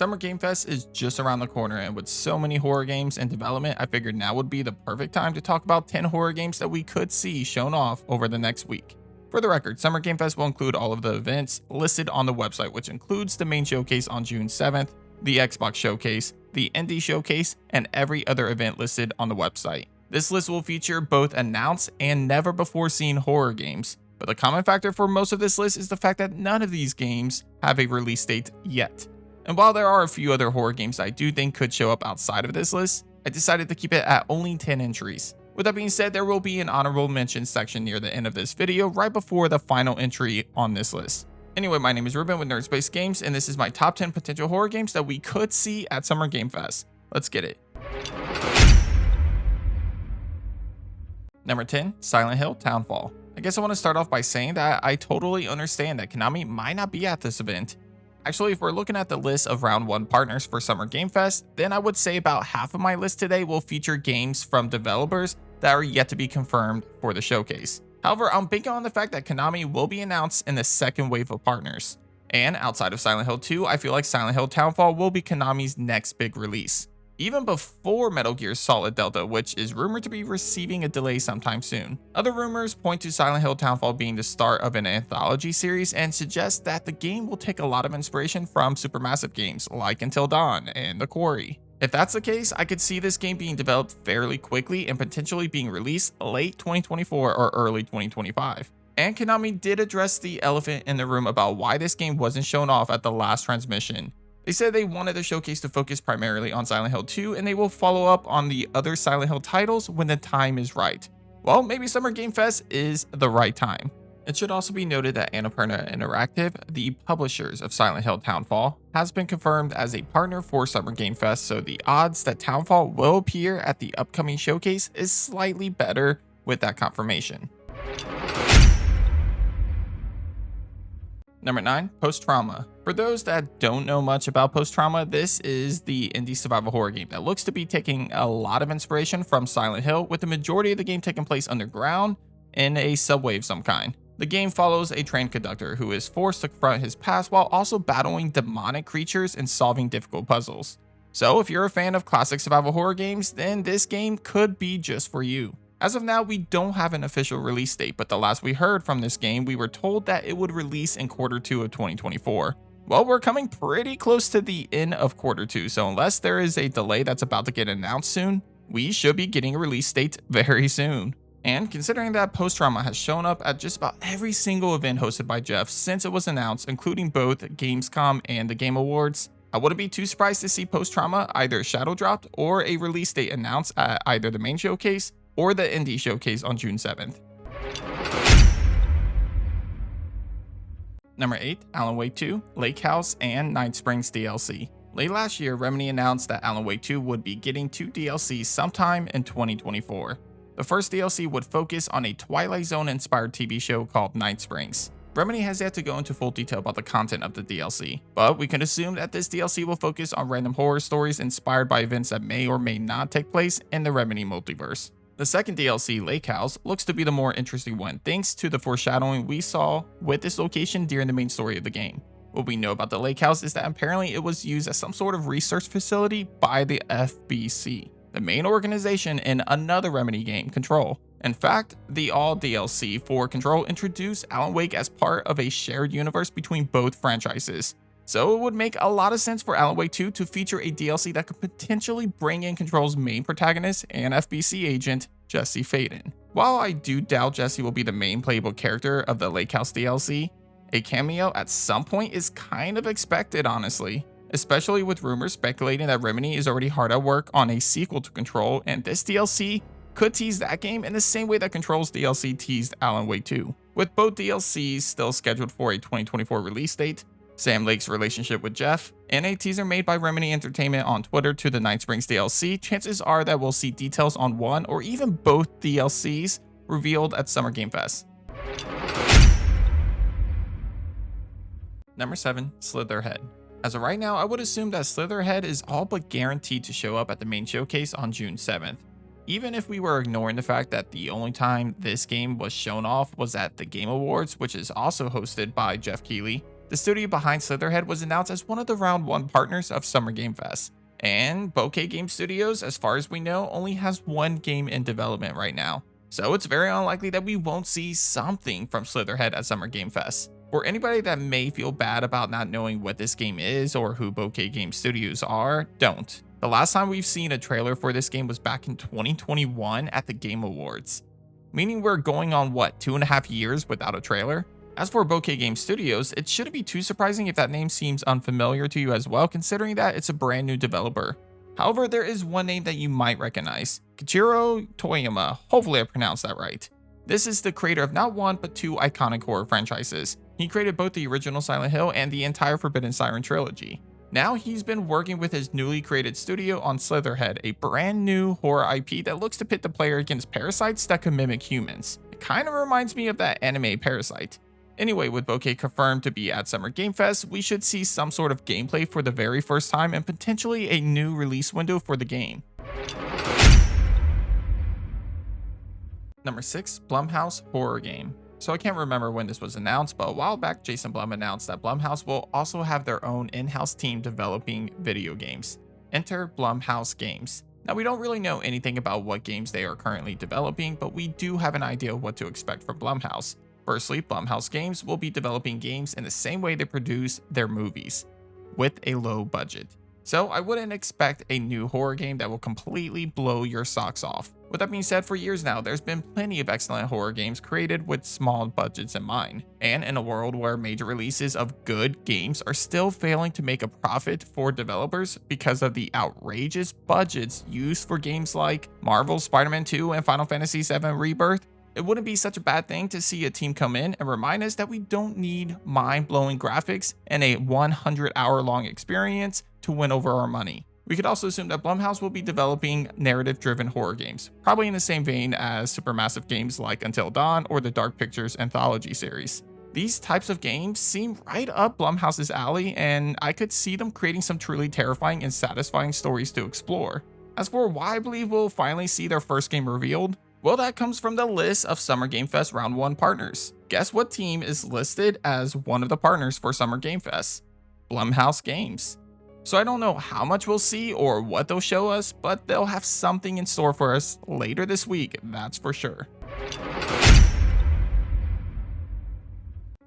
Summer Game Fest is just around the corner, and with so many horror games in development, I figured now would be the perfect time to talk about 10 horror games that we could see shown off over the next week. For the record, Summer Game Fest will include all of the events listed on the website, which includes the main showcase on June 7th, the Xbox showcase, the indie showcase, and every other event listed on the website. This list will feature both announced and never before seen horror games, but the common factor for most of this list is the fact that none of these games have a release date yet. And while there are a few other horror games I do think could show up outside of this list, I decided to keep it at only 10 entries. With that being said, there will be an honorable mention section near the end of this video right before the final entry on this list. Anyway, my name is Ruben with Nerdspace Games, and this is my top 10 potential horror games that we could see at Summer Game Fest. Let's get it. Number 10, Silent Hill Townfall. I guess I want to start off by saying that I totally understand that Konami might not be at this event. Actually, if we're looking at the list of round 1 partners for Summer Game Fest, then I would say about half of my list today will feature games from developers that are yet to be confirmed for the showcase. However, I'm banking on the fact that Konami will be announced in the second wave of partners. And outside of Silent Hill 2, I feel like Silent Hill Townfall will be Konami's next big release, even before Metal Gear Solid Delta, which is rumored to be receiving a delay sometime soon. Other rumors point to Silent Hill Townfall being the start of an anthology series and suggest that the game will take a lot of inspiration from supermassive games like Until Dawn and The Quarry. If that's the case, I could see this game being developed fairly quickly and potentially being released late 2024 or early 2025. And Konami did address the elephant in the room about why this game wasn't shown off at the last transmission. They said they wanted the showcase to focus primarily on Silent Hill 2, and they will follow up on the other Silent Hill titles when the time is right. Well, maybe Summer Game Fest is the right time. It should also be noted that Annapurna Interactive, the publishers of Silent Hill Townfall, has been confirmed as a partner for Summer Game Fest, so the odds that Townfall will appear at the upcoming showcase is slightly better with that confirmation. Number 9, Post Trauma. For those that don't know much about Post Trauma, this is the indie survival horror game that looks to be taking a lot of inspiration from Silent Hill, with the majority of the game taking place underground in a subway of some kind. The game follows a train conductor who is forced to confront his past while also battling demonic creatures and solving difficult puzzles. So if you're a fan of classic survival horror games, then this game could be just for you. As of now, we don't have an official release date, but the last we heard from this game, we were told that it would release in Q2 of 2024. Well, we're coming pretty close to the end of Q2, so unless there is a delay that's about to get announced soon, we should be getting a release date very soon. And considering that Post Trauma has shown up at just about every single event hosted by Jeff since it was announced, including both Gamescom and the Game Awards, I wouldn't be too surprised to see Post Trauma either shadow dropped or a release date announced at either the main showcase or the indie showcase on June 7th. Number 8, Alan Wake 2, Lake House, and Night Springs DLC. Late last year, Remedy announced that Alan Wake 2 would be getting 2 DLCs sometime in 2024. The first DLC would focus on a Twilight Zone-inspired TV show called Night Springs. Remedy has yet to go into full detail about the content of the DLC, but we can assume that this DLC will focus on random horror stories inspired by events that may or may not take place in the Remedy multiverse. The second DLC, Lake House, looks to be the more interesting one thanks to the foreshadowing we saw with this location during the main story of the game. What we know about the Lake House is that apparently it was used as some sort of research facility by the FBC, the main organization in another Remedy game, Control. In fact, the All DLC for Control introduced Alan Wake as part of a shared universe between both franchises. So it would make a lot of sense for Alan Wake 2 to feature a DLC that could potentially bring in Control's main protagonist and FBC agent, Jesse Faden. While I do doubt Jesse will be the main playable character of the Lake House DLC, a cameo at some point is kind of expected, honestly. Especially with rumors speculating that Remedy is already hard at work on a sequel to Control, and this DLC could tease that game in the same way that Control's DLC teased Alan Wake 2. With both DLCs still scheduled for a 2024 release date, Sam Lake's relationship with Jeff, and a teaser made by Remedy Entertainment on Twitter to the Night Springs DLC, chances are that we'll see details on one or even both DLCs revealed at Summer Game Fest. Number 7, Slitterhead. As of right now, I would assume that Slitterhead is all but guaranteed to show up at the main showcase on June 7th. Even if we were ignoring the fact that the only time this game was shown off was at the Game Awards, which is also hosted by Jeff Keighley, The studio behind Slitterhead was announced as one of the round 1 partners of Summer Game Fest. And Bokeh Game Studios, as far as we know, only has one game in development right now. So it's very unlikely that we won't see something from Slitterhead at Summer Game Fest. For anybody that may feel bad about not knowing what this game is or who Bokeh Game Studios are, don't. The last time we've seen a trailer for this game was back in 2021 at the Game Awards. Meaning we're going on what, 2.5 years without a trailer? As for Bokeh Game Studios, it shouldn't be too surprising if that name seems unfamiliar to you as well, considering that it's a brand new developer. However, there is one name that you might recognize, Kichiro Toyama, hopefully I pronounced that right. This is the creator of not one but 2 iconic horror franchises. He created both the original Silent Hill and the entire Forbidden Siren trilogy. Now he's been working with his newly created studio on Slitterhead, a brand new horror IP that looks to pit the player against parasites that can mimic humans. It kind of reminds me of that anime Parasite. Anyway, with Bokeh confirmed to be at Summer Game Fest, we should see some sort of gameplay for the very first time and potentially a new release window for the game. Number 6, Blumhouse horror game. So I can't remember when this was announced, but a while back Jason Blum announced that Blumhouse will also have their own in-house team developing video games. Enter Blumhouse Games. Now we don't really know anything about what games they are currently developing, but we do have an idea of what to expect from Blumhouse. Firstly, Blumhouse Games will be developing games in the same way they produce their movies, with a low budget. So I wouldn't expect a new horror game that will completely blow your socks off. With that being said, for years now, there's been plenty of excellent horror games created with small budgets in mind. And in a world where major releases of good games are still failing to make a profit for developers because of the outrageous budgets used for games like Marvel's Spider-Man 2 and Final Fantasy VII Rebirth, it wouldn't be such a bad thing to see a team come in and remind us that we don't need mind-blowing graphics and a 100-hour-long experience to win over our money. We could also assume that Blumhouse will be developing narrative-driven horror games, probably in the same vein as supermassive games like Until Dawn or the Dark Pictures anthology series. These types of games seem right up Blumhouse's alley, and I could see them creating some truly terrifying and satisfying stories to explore. As for why I believe we'll finally see their first game revealed, well, that comes from the list of Summer Game Fest Round 1 partners. Guess what team is listed as one of the partners for Summer Game Fest? Blumhouse Games. So I don't know how much we'll see or what they'll show us, but they'll have something in store for us later this week, that's for sure.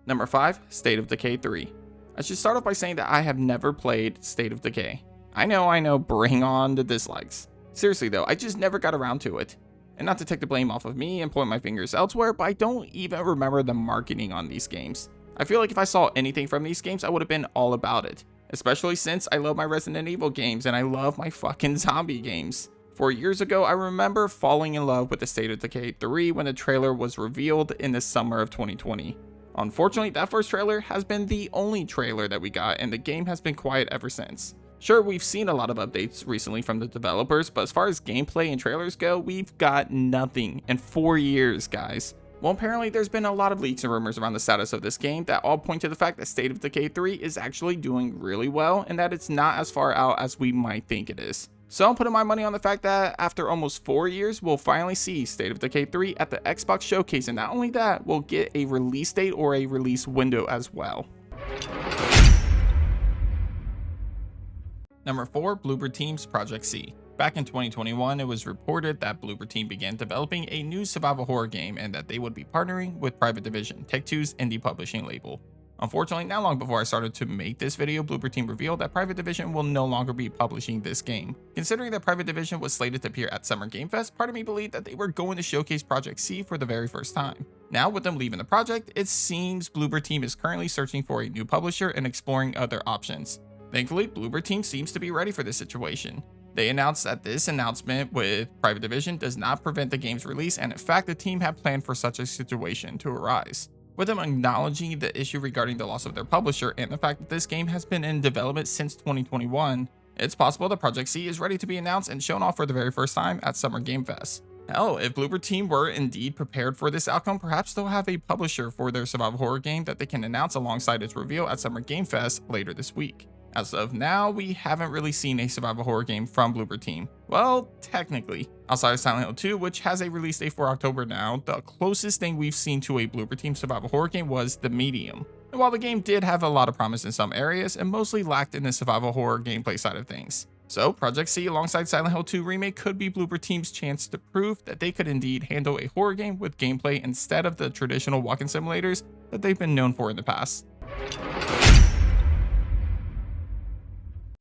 Number 5, State of Decay 3. I should start off by saying that I have never played State of Decay. I know, bring on the dislikes. Seriously though, I just never got around to it. And not to take the blame off of me and point my fingers elsewhere, but I don't even remember the marketing on these games. I feel like if I saw anything from these games, I would have been all about it. Especially since I love my Resident Evil games and I love my fucking zombie games. 4 years ago, I remember falling in love with the State of Decay 3 when the trailer was revealed in the summer of 2020. Unfortunately, that first trailer has been the only trailer that we got, and the game has been quiet ever since. Sure, we've seen a lot of updates recently from the developers, but as far as gameplay and trailers go, we've got nothing in 4 years, guys. Well, apparently there's been a lot of leaks and rumors around the status of this game that all point to the fact that State of Decay 3 is actually doing really well and that it's not as far out as we might think it is. So I'm putting my money on the fact that after almost 4 years, we'll finally see State of Decay 3 at the Xbox Showcase, and not only that, we'll get a release date or a release window as well. Number 4, Bloober Team's Project C. Back in 2021, it was reported that Bloober Team began developing a new survival horror game and that they would be partnering with Private Division, Take-Two's indie publishing label. Unfortunately, not long before I started to make this video, Bloober Team revealed that Private Division will no longer be publishing this game. Considering that Private Division was slated to appear at Summer Game Fest, part of me believed that they were going to showcase Project C for the very first time. Now, with them leaving the project, it seems Bloober Team is currently searching for a new publisher and exploring other options. Thankfully, Bloober Team seems to be ready for this situation. They announced that this announcement with Private Division does not prevent the game's release, and in fact, the team had planned for such a situation to arise. With them acknowledging the issue regarding the loss of their publisher and the fact that this game has been in development since 2021, it's possible that Project C is ready to be announced and shown off for the very first time at Summer Game Fest. Hell, if Bloober Team were indeed prepared for this outcome, perhaps they'll have a publisher for their survival horror game that they can announce alongside its reveal at Summer Game Fest later this week. As of now, we haven't really seen a survival horror game from Bloober Team. Well, technically. Outside of Silent Hill 2, which has a release date for October now, the closest thing we've seen to a Bloober Team survival horror game was The Medium. And while the game did have a lot of promise in some areas, it mostly lacked in the survival horror gameplay side of things. So Project C alongside Silent Hill 2 Remake could be Bloober Team's chance to prove that they could indeed handle a horror game with gameplay instead of the traditional walking simulators that they've been known for in the past.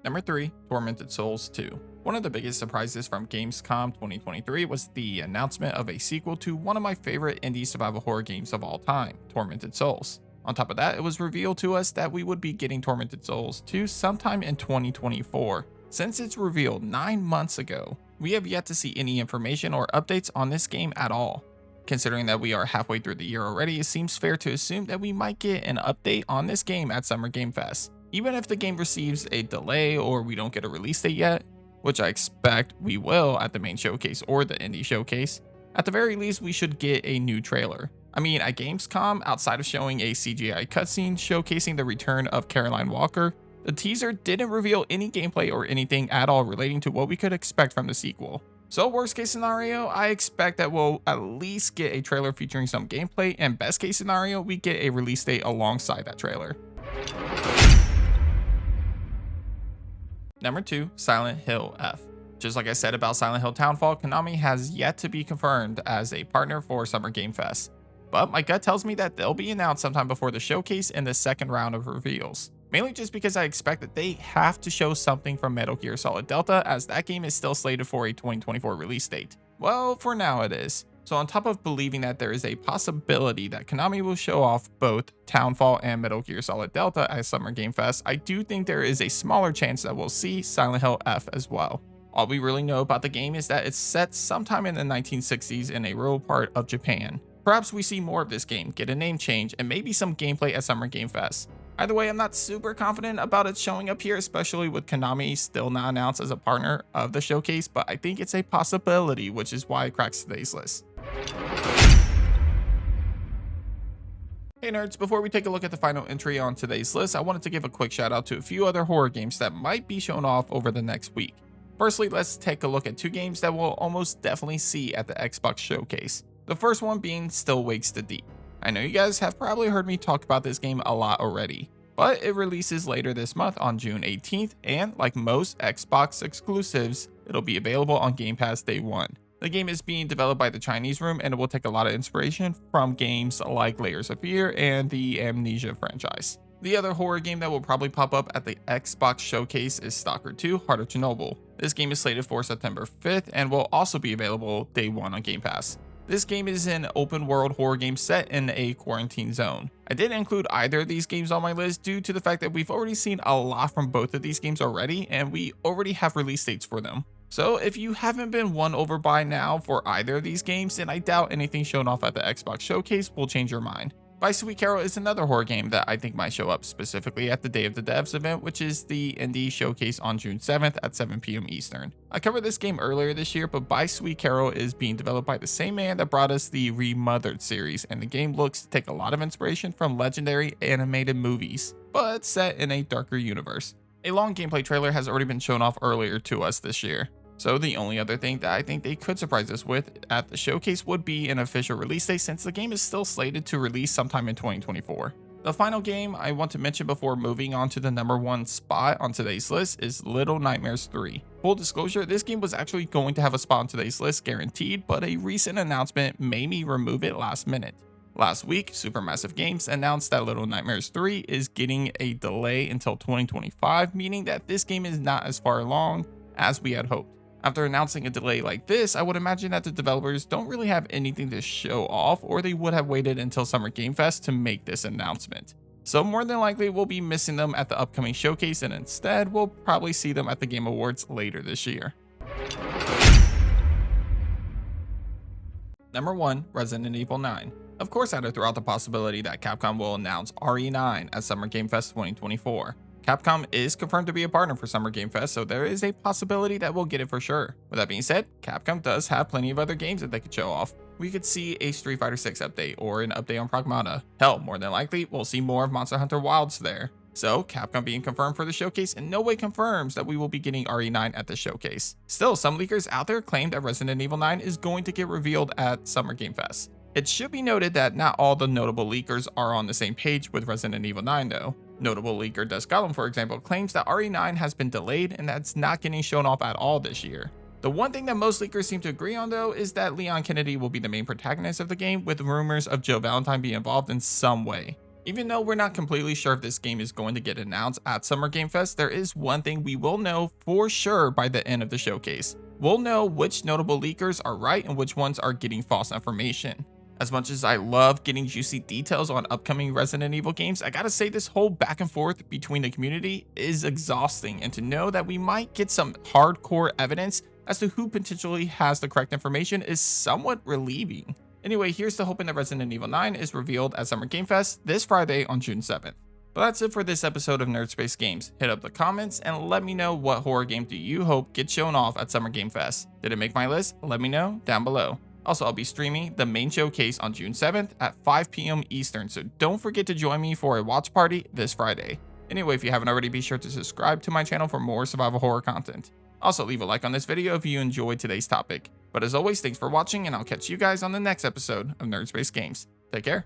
Number 3, Tormented Souls 2. One of the biggest surprises from Gamescom 2023 was the announcement of a sequel to one of my favorite indie survival horror games of all time, Tormented Souls. On top of that, it was revealed to us that we would be getting Tormented Souls 2 sometime in 2024. Since its reveal 9 months ago, we have yet to see any information or updates on this game at all. Considering that we are halfway through the year already, it seems fair to assume that we might get an update on this game at Summer Game Fest. Even if the game receives a delay or we don't get a release date yet, which I expect we will at the main showcase or the indie showcase, at the very least we should get a new trailer. I mean, at Gamescom, outside of showing a CGI cutscene showcasing the return of Caroline Walker, the teaser didn't reveal any gameplay or anything at all relating to what we could expect from the sequel. So worst case scenario, I expect that we'll at least get a trailer featuring some gameplay, and best case scenario, we get a release date alongside that trailer. Number 2, Silent Hill F. Just like I said about Silent Hill Townfall, Konami has yet to be confirmed as a partner for Summer Game Fest. But my gut tells me that they'll be announced sometime before the showcase and the second round of reveals. Mainly just because I expect that they have to show something from Metal Gear Solid Delta, as that game is still slated for a 2024 release date. Well, for now it is. So on top of believing that there is a possibility that Konami will show off both Townfall and Metal Gear Solid Delta at Summer Game Fest, I do think there is a smaller chance that we'll see Silent Hill F as well. All we really know about the game is that it's set sometime in the 1960s in a rural part of Japan. Perhaps we see more of this game, get a name change, and maybe some gameplay at Summer Game Fest. Either way, I'm not super confident about it showing up here, especially with Konami still not announced as a partner of the showcase, but I think it's a possibility, which is why it cracks today's list. Hey nerds, before we take a look at the final entry on today's list, I wanted to give a quick shout out to a few other horror games that might be shown off over the next week. Firstly, let's take a look at 2 games that we'll almost definitely see at the Xbox showcase. The first one being Still Wakes the Deep. I know you guys have probably heard me talk about this game a lot already, but it releases later this month on June 18th, and like most Xbox exclusives, it'll be available on Game Pass day 1. The game is being developed by the Chinese room, and it will take a lot of inspiration from games like Layers of Fear and the Amnesia franchise. The other horror game that will probably pop up at the Xbox showcase is Stalker 2: Heart of Chernobyl. This game is slated for September 5th and will also be available day 1 on Game Pass. This game is an open world horror game set in a quarantine zone. I didn't include either of these games on my list due to the fact that we've already seen a lot from both of these games already, and we already have release dates for them. So if you haven't been won over by now for either of these games, then I doubt anything shown off at the Xbox showcase will change your mind. Sweet Carole is another horror game that I think might show up specifically at the Day of the Devs event, which is the indie showcase on June 7th at 7 p.m. Eastern. I covered this game earlier this year, but Sweet Carole is being developed by the same man that brought us the Remothered series, and the game looks to take a lot of inspiration from legendary animated movies, but set in a darker universe. A long gameplay trailer has already been shown off earlier to us this year. So the only other thing that I think they could surprise us with at the showcase would be an official release date, since the game is still slated to release sometime in 2024. The final game I want to mention before moving on to the number 1 spot on today's list is Little Nightmares 3. Full disclosure, this game was actually going to have a spot on today's list guaranteed, but a recent announcement made me remove it last minute. Last week, Supermassive Games announced that Little Nightmares 3 is getting a delay until 2025, meaning that this game is not as far along as we had hoped. After announcing a delay like this, I would imagine that the developers don't really have anything to show off, or they would have waited until Summer Game Fest to make this announcement. So more than likely we'll be missing them at the upcoming showcase, and instead we'll probably see them at the Game Awards later this year. Number 1, Resident Evil 9. Of course, I had to throw out the possibility that Capcom will announce RE9 at Summer Game Fest 2024. Capcom is confirmed to be a partner for Summer Game Fest, so there is a possibility that we'll get it for sure. With that being said, Capcom does have plenty of other games that they could show off. We could see a Street Fighter 6 update or an update on Pragmata. Hell, more than likely, we'll see more of Monster Hunter Wilds there. So Capcom being confirmed for the showcase in no way confirms that we will be getting RE9 at the showcase. Still, some leakers out there claim that Resident Evil 9 is going to get revealed at Summer Game Fest. It should be noted that not all the notable leakers are on the same page with Resident Evil 9 though. Notable leaker Dust Gollum, for example, claims that RE9 has been delayed and that's not getting shown off at all this year. The one thing that most leakers seem to agree on though is that Leon Kennedy will be the main protagonist of the game, with rumors of Joe Valentine being involved in some way. Even though we're not completely sure if this game is going to get announced at Summer Game Fest, there is one thing we will know for sure by the end of the showcase. We'll know which notable leakers are right and which ones are getting false information. As much as I love getting juicy details on upcoming Resident Evil games, I gotta say this whole back and forth between the community is exhausting, and to know that we might get some hardcore evidence as to who potentially has the correct information is somewhat relieving. Anyway, here's to hoping that Resident Evil 9 is revealed at Summer Game Fest this Friday on June 7th. But that's it for this episode of Nerd Space Games. Hit up the comments and let me know what horror game do you hope gets shown off at Summer Game Fest. Did it make my list? Let me know down below. Also, I'll be streaming the main showcase on June 7th at 5 p.m. Eastern, so don't forget to join me for a watch party this Friday. Anyway, if you haven't already, be sure to subscribe to my channel for more survival horror content. Also, leave a like on this video if you enjoyed today's topic. But as always, thanks for watching, and I'll catch you guys on the next episode of Nerd Space Games. Take care.